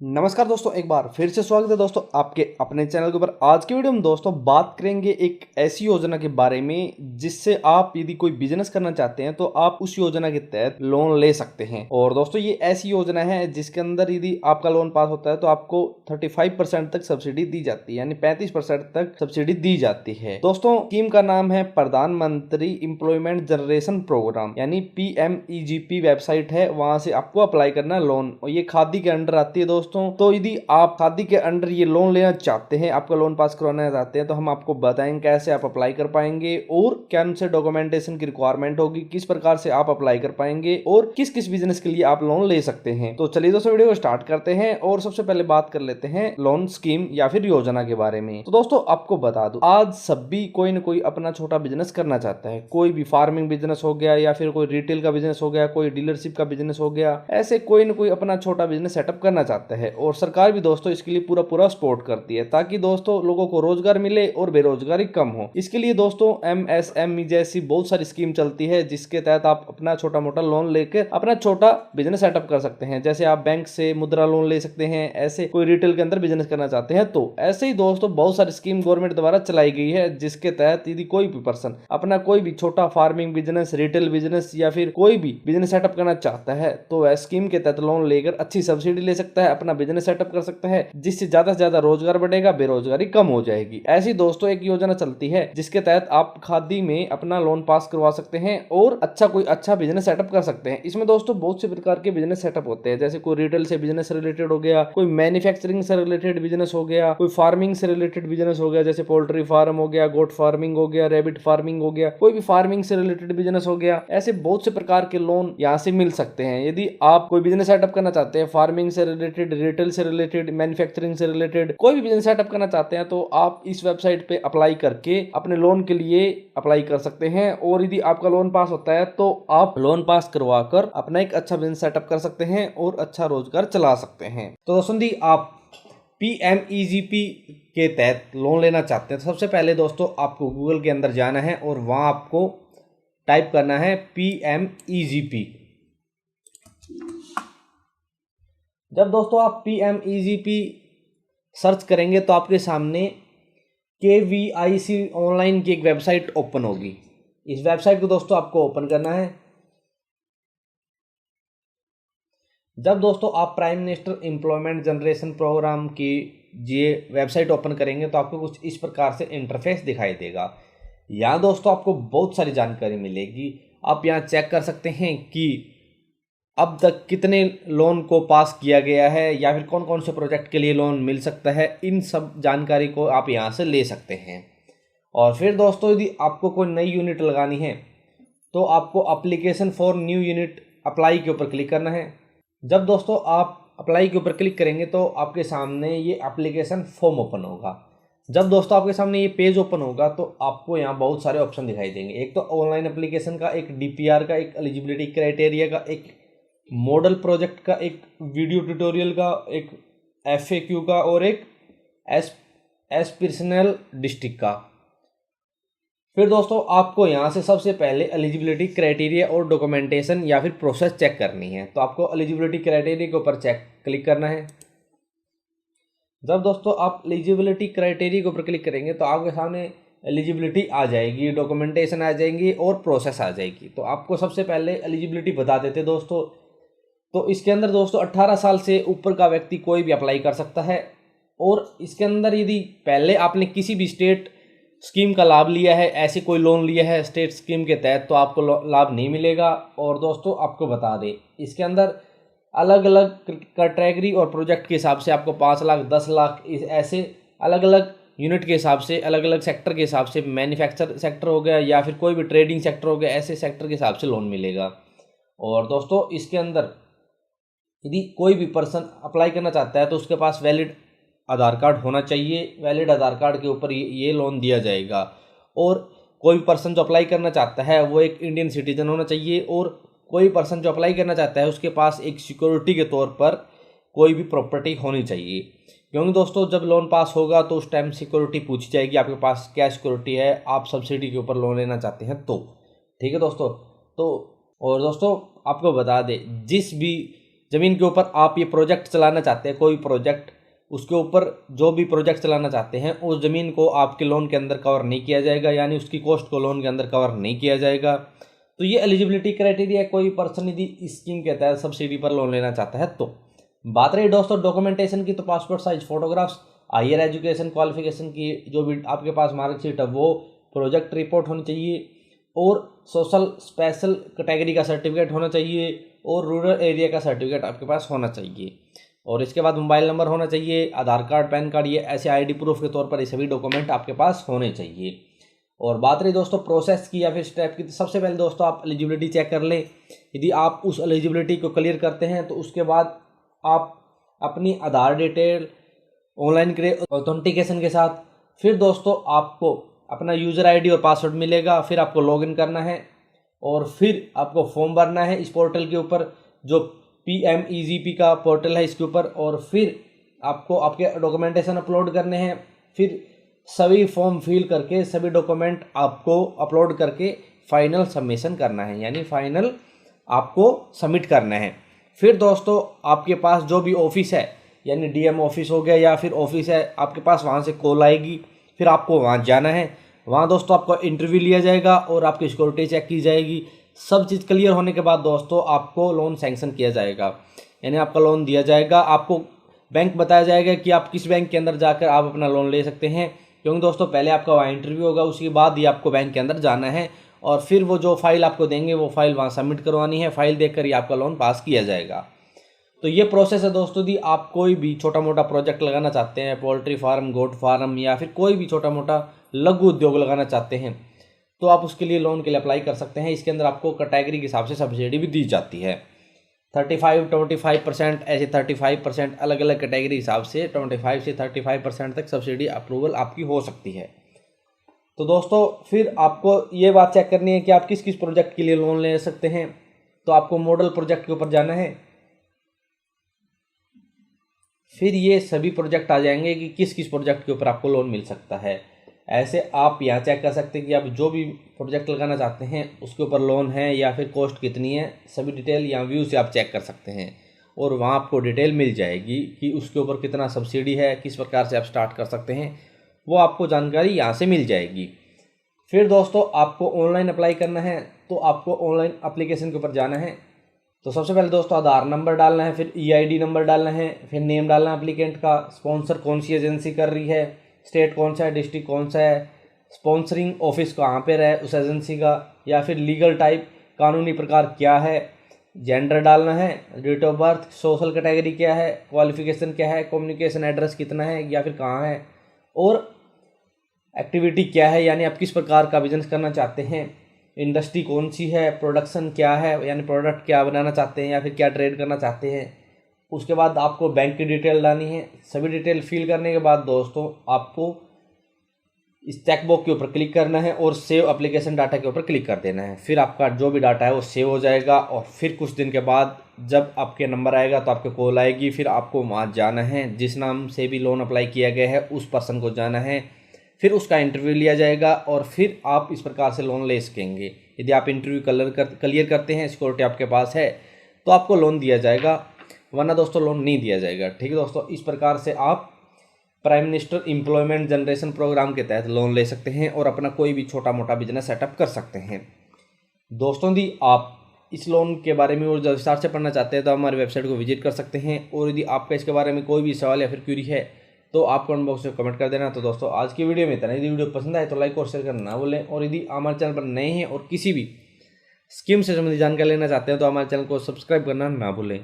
नमस्कार दोस्तों, एक बार फिर से स्वागत है दोस्तों आपके अपने चैनल के ऊपर। आज की वीडियो में दोस्तों बात करेंगे एक ऐसी योजना के बारे में जिससे आप यदि कोई बिजनेस करना चाहते हैं तो आप उस योजना के तहत लोन ले सकते हैं। और दोस्तों ये ऐसी योजना है जिसके अंदर यदि आपका लोन पास होता है तो आपको 35% तक सब्सिडी दी जाती है, यानी 35% तक सब्सिडी दी जाती है। दोस्तों स्कीम का नाम है प्रधानमंत्री एम्प्लॉयमेंट जनरेशन प्रोग्राम, यानी PMEGP वेबसाइट है, वहां से आपको अप्लाई करना है लोन। और ये खादी के अंडर आती है दोस्तों। तो यदि आप खादी के अंडर ये लोन लेना चाहते हैं, आपका लोन पास करवाना चाहते हैं, तो हम आपको बताएंगे कैसे आप अप्लाई कर पाएंगे और क्या से डॉक्यूमेंटेशन की रिक्वायरमेंट होगी, किस प्रकार से आप अप्लाई कर पाएंगे और किस किस बिजनेस के लिए आप लोन ले सकते हैं। तो चलिए दोस्तों वीडियो को स्टार्ट करते हैं और सबसे पहले बात कर लेते हैं लोन स्कीम या फिर योजना के बारे में। तो दोस्तों आपको बता दूं, आज सभी कोई ना कोई अपना छोटा बिजनेस करना चाहता है। कोई भी फार्मिंग बिजनेस हो गया या फिर कोई रिटेल का बिजनेस हो गया, कोई डीलरशिप का बिजनेस हो गया, ऐसे कोई ना कोई अपना छोटा बिजनेस सेटअप करना चाहता है। और सरकार भी दोस्तों इसके लिए पूरा पूरा सपोर्ट करती है ताकि दोस्तों लोगों को रोजगार मिले और बेरोजगारी कम हो। इसके लिए दोस्तों MSME जैसी बहुत सारी स्कीम चलती है जिसके तहत आप अपना छोटा मोटा लोन लेकर अपना छोटा बिजनेस सेटअप कर सकते हैं। जैसे आप बैंक से मुद्रा लोन ले सकते हैं, ऐसे कोई रिटेल के अंदर बिजनेस करना चाहते हैं तो ऐसे ही दोस्तों बहुत सारी स्कीम गवर्नमेंट द्वारा चलाई गई है जिसके तहत यदि कोई भी पर्सन अपना कोई भी छोटा फार्मिंग बिजनेस, रिटेल बिजनेस या फिर कोई भी बिजनेस सेटअप करना चाहता है तो वह स्कीम के तहत लोन लेकर अच्छी सब्सिडी ले सकता है, अपना बिजनेस सेटअप कर सकता है, जिससे ज्यादा से ज्यादा रोजगार बढ़ेगा, बेरोजगारी कम हो जाएगी। ऐसी दोस्तों एक योजना चलती है जिसके तहत आप खादी में अपना लोन पास करवा सकते हैं और कोई अच्छा बिजनेस सेटअप कर सकते हैं। इसमें दोस्तों बहुत से प्रकार के बिजनेस सेटअप होते हैं, जैसे कोई रिटेल से बिजनेस रिलेटेड हो गया, कोई मैन्युफैक्चरिंग से रिलेटेड बिजनेस हो गया, कोई फार्मिंग से रिलेटेड बिजनेस हो गया, जैसे पोल्ट्री फार्म हो गया, गोट फार्मिंग हो गया, रैबिट फार्मिंग हो गया, कोई भी फार्मिंग से रिलेटेड बिजनेस हो गया। ऐसे बहुत से प्रकार के लोन यहाँ से मिल सकते हैं। यदि आप कोई बिजनेस सेटअप करना चाहते हैं, फार्मिंग से रिलेटेड, रिटेल से रिलेटेड, मैन्युफैक्चरिंग से रिलेटेड कोई भी बिजनेस सेटअप करना चाहते हैं तो आप इस वेबसाइट पे अप्लाई करके अपने लोन के लिए अप्लाई कर सकते हैं। और यदि आपका लोन पास होता है तो आप लोन पास करवा कर अपना एक अच्छा बिजनेस सेटअप कर सकते हैं और अच्छा रोजगार चला सकते हैं। तो दोस्तों यदि आप PMEGP के तहत लोन लेना चाहते हैं तो सबसे पहले दोस्तों आपको गूगल के अंदर जाना है और वहां आपको टाइप करना है PMEGP। जब दोस्तों आप PMEGP सर्च करेंगे तो आपके सामने KVIC ऑनलाइन की एक वेबसाइट ओपन होगी। इस वेबसाइट को दोस्तों आपको ओपन करना है। जब दोस्तों आप prime minister employment generation programme की ये वेबसाइट ओपन करेंगे तो आपको कुछ इस प्रकार से इंटरफेस दिखाई देगा। यहाँ दोस्तों आपको बहुत सारी जानकारी मिलेगी। आप यहाँ चेक कर सकते हैं कि अब तक कितने लोन को पास किया गया है या फिर कौन कौन से प्रोजेक्ट के लिए लोन मिल सकता है। इन सब जानकारी को आप यहाँ से ले सकते हैं। और फिर दोस्तों यदि आपको कोई नई यूनिट लगानी है तो आपको application for new unit apply के ऊपर क्लिक करना है। जब दोस्तों आप अप्लाई के ऊपर क्लिक करेंगे तो आपके सामने ये एप्लीकेशन फॉर्म ओपन होगा। जब दोस्तों आपके सामने ये पेज ओपन होगा तो आपको यहाँ बहुत सारे ऑप्शन दिखाई देंगे। एक तो ऑनलाइन एप्लीकेशन का, एक DPR का, एक एलिजिबिलिटी क्राइटेरिया का, एक मॉडल प्रोजेक्ट का, एक वीडियो ट्यूटोरियल का, एक FAQ का और एक एस्पिरेशनल डिस्ट्रिक्ट का। फिर दोस्तों आपको यहाँ से सबसे पहले एलिजिबिलिटी क्राइटेरिया और डॉक्यूमेंटेशन या फिर प्रोसेस चेक करनी है। तो आपको एलिजिबिलिटी क्राइटेरिया के ऊपर क्लिक करना है। जब दोस्तों आप एलिजिबिलिटी क्राइटेरिया के ऊपर क्लिक करेंगे तो आपके सामने एलिजिबिलिटी आ जाएगी, डॉक्यूमेंटेशन आ जाएंगी और प्रोसेस आ जाएगी। तो आपको सबसे पहले एलिजिबिलिटी बता देते दोस्तों। तो इसके अंदर दोस्तों 18 साल से ऊपर का व्यक्ति कोई भी अप्लाई कर सकता है। और इसके अंदर यदि पहले आपने किसी भी स्टेट स्कीम का लाभ लिया है, ऐसे कोई लोन लिया है स्टेट स्कीम के तहत, तो आपको लाभ नहीं मिलेगा। और दोस्तों आपको बता दें इसके अंदर अलग अलग कैटेगरी और प्रोजेक्ट के हिसाब से आपको 5 लाख, 10 लाख, ऐसे अलग अलग यूनिट के हिसाब से, अलग अलग सेक्टर के हिसाब से, मैन्युफैक्चर सेक्टर हो गया या फिर कोई भी ट्रेडिंग सेक्टर हो गया, ऐसे सेक्टर के हिसाब से लोन मिलेगा। और दोस्तों इसके अंदर यदि कोई भी पर्सन अप्लाई करना चाहता है तो उसके पास वैलिड आधार कार्ड होना चाहिए। वैलिड आधार कार्ड के ऊपर ये लोन दिया जाएगा। और कोई पर्सन जो अप्लाई करना चाहता है वो एक इंडियन सिटीजन होना चाहिए। और कोई पर्सन जो अप्लाई करना चाहता है उसके पास एक सिक्योरिटी के तौर पर कोई भी प्रॉपर्टी होनी चाहिए, क्योंकि दोस्तों जब लोन पास होगा तो उस टाइम सिक्योरिटी पूछी जाएगी आपके पास क्या सिक्योरिटी है, आप सब्सिडी के ऊपर लोन लेना चाहते हैं तो। ठीक है दोस्तों। तो और दोस्तों आपको बता दें, जिस भी ज़मीन के ऊपर आप ये प्रोजेक्ट चलाना चाहते हैं, कोई प्रोजेक्ट, उसके ऊपर जो भी प्रोजेक्ट चलाना चाहते हैं उस ज़मीन को आपके लोन के अंदर कवर नहीं किया जाएगा, यानी उसकी कॉस्ट को लोन के अंदर कवर नहीं किया जाएगा। तो ये एलिजिबिलिटी क्राइटेरिया कोई पर्सन यदि स्कीम के तहत सब्सिडी पर लोन लेना चाहता है तो। बात रही दोस्तों डॉक्यूमेंटेशन की, तो passport size photographs, higher education qualification की जो भी आपके पास मार्कशीट है वो, प्रोजेक्ट रिपोर्ट होनी चाहिए, और सोशल स्पेशल कैटेगरी का सर्टिफिकेट होना चाहिए, और रूरल एरिया का सर्टिफिकेट आपके पास होना चाहिए। और इसके बाद मोबाइल नंबर होना चाहिए, आधार कार्ड, पैन कार्ड, ये ऐसे आईडी प्रूफ के तौर पर ये सभी डॉक्यूमेंट आपके पास होने चाहिए। और बात रही दोस्तों प्रोसेस की या फिर स्टेप की, तो सबसे पहले दोस्तों आप एलिजिबिलिटी चेक कर लें। यदि आप उस एलिजिबिलिटी को क्लियर करते हैं तो उसके बाद आप अपनी आधार डिटेल ऑनलाइन करें ऑथेंटिकेशन के साथ। फिर दोस्तों आपको अपना यूज़र आईडी और पासवर्ड मिलेगा, फिर आपको लॉगिन करना है और फिर आपको फॉर्म भरना है इस पोर्टल के ऊपर, जो PMEGP का पोर्टल है इसके ऊपर। और फिर आपको आपके डॉक्यूमेंटेशन अपलोड करने हैं, फिर सभी फॉर्म फिल करके सभी डॉक्यूमेंट आपको अपलोड करके फाइनल सबमिशन करना है, यानी फाइनल आपको सबमिट करना है। फिर दोस्तों आपके पास जो भी ऑफिस है, यानी DM ऑफिस हो गया या फिर ऑफिस है आपके पास, वहाँ से कॉल आएगी, फिर आपको वहाँ जाना है। वहाँ दोस्तों आपको इंटरव्यू लिया जाएगा और आपकी सिक्योरिटी चेक की जाएगी। सब चीज़ क्लियर होने के बाद दोस्तों आपको लोन सैंक्शन किया जाएगा, यानी आपका लोन दिया जाएगा। आपको बैंक बताया जाएगा कि आप किस बैंक के अंदर जाकर आप अपना लोन ले सकते हैं, क्योंकि दोस्तों पहले आपका वहाँ इंटरव्यू होगा, उसके बाद ही आपको बैंक के अंदर जाना है और फिर वो जो फाइल आपको देंगे वो फाइल वहाँ सबमिट करवानी है। फाइल देखकर ही आपका लोन पास किया जाएगा। तो ये प्रोसेस है दोस्तों। यदि आप कोई भी छोटा मोटा प्रोजेक्ट लगाना चाहते हैं, पोल्ट्री फार्म, गोट फार्म या फिर कोई भी छोटा मोटा लघु उद्योग लगाना चाहते हैं, तो आप उसके लिए लोन के लिए अप्लाई कर सकते हैं। इसके अंदर आपको कैटेगरी के हिसाब से सब्सिडी भी दी जाती है, 35, 25%, ऐसे 35%, अलग अलग कैटेगरी हिसाब से 25 से 35% तक सब्सिडी अप्रूवल आपकी हो सकती है। तो दोस्तों फिर आपको ये बात चेक करनी है कि आप किस किस प्रोजेक्ट के लिए लोन ले सकते हैं। तो आपको मॉडल प्रोजेक्ट के ऊपर जाना है, फिर ये सभी प्रोजेक्ट आ जाएंगे कि किस किस प्रोजेक्ट के ऊपर आपको लोन मिल सकता है। ऐसे आप यहाँ चेक कर सकते हैं कि आप जो भी प्रोजेक्ट लगाना चाहते हैं उसके ऊपर लोन है या फिर कॉस्ट कितनी है, सभी डिटेल यहाँ व्यू से आप चेक कर सकते हैं और वहाँ आपको डिटेल मिल जाएगी कि उसके ऊपर कितना सब्सिडी है, किस प्रकार से आप स्टार्ट कर सकते हैं, वो आपको जानकारी यहाँ से मिल जाएगी। फिर दोस्तों आपको ऑनलाइन अप्लाई करना है, तो आपको ऑनलाइन एप्लीकेशन के ऊपर जाना है। तो सबसे पहले दोस्तों आधार नंबर डालना है, फिर EID नंबर डालना है, फिर नेम डालना है एप्लीकेंट का, स्पॉन्सर कौन सी एजेंसी कर रही है, स्टेट कौन सा है, डिस्ट्रिक्ट कौन सा है, स्पॉन्सरिंग ऑफिस कहाँ पे रहे उस एजेंसी का, या फिर लीगल टाइप कानूनी प्रकार क्या है, जेंडर डालना है, date of birth, social category क्या है, क्वालिफिकेशन क्या है, कम्युनिकेशन एड्रेस कितना है या फिर कहाँ है, और एक्टिविटी क्या है, यानी आप किस प्रकार का बिजनेस करना चाहते हैं, इंडस्ट्री कौन सी है, प्रोडक्शन क्या है, यानी प्रोडक्ट क्या बनाना चाहते हैं या फिर क्या ट्रेड करना चाहते हैं। उसके बाद आपको बैंक की डिटेल डालनी है। सभी डिटेल फिल करने के बाद दोस्तों आपको इस चेकबॉक्स के ऊपर क्लिक करना है और सेव एप्लीकेशन डाटा के ऊपर क्लिक कर देना है। फिर आपका जो भी डाटा है वो सेव हो जाएगा और फिर कुछ दिन के बाद जब आपके नंबर आएगा तो आपके कॉल आएगी। फिर आपको वहाँ जाना है, जिस नाम से भी लोन अप्लाई किया गया है उस पर्सन को जाना है, फिर उसका इंटरव्यू लिया जाएगा और फिर आप इस प्रकार से लोन ले सकेंगे। यदि आप इंटरव्यू क्लियर करते हैं, सिक्योरिटी आपके पास है, तो आपको लोन दिया जाएगा, वरना दोस्तों लोन नहीं दिया जाएगा। ठीक है दोस्तों, इस प्रकार से आप prime minister employment generation programme के तहत लोन ले सकते हैं और अपना कोई भी छोटा मोटा बिजनेस सेटअप कर सकते हैं। दोस्तों यदि आप इस लोन के बारे में और विस्तार से पढ़ना चाहते हैं तो हमारी वेबसाइट को विजिट कर सकते हैं। और यदि आपका इसके बारे में कोई भी सवाल या फिर क्वेरी है तो आप कमेंट बॉक्स में कमेंट कर देना। तो दोस्तों आज की वीडियो में इतना। यदि वीडियो पसंद आए तो लाइक और शेयर करना ना भूलें। और यदि हमारे चैनल पर नए हैं और किसी भी स्कीम से संबंधित जानकारी लेना चाहते हैं तो हमारे चैनल को सब्सक्राइब करना ना भूलें।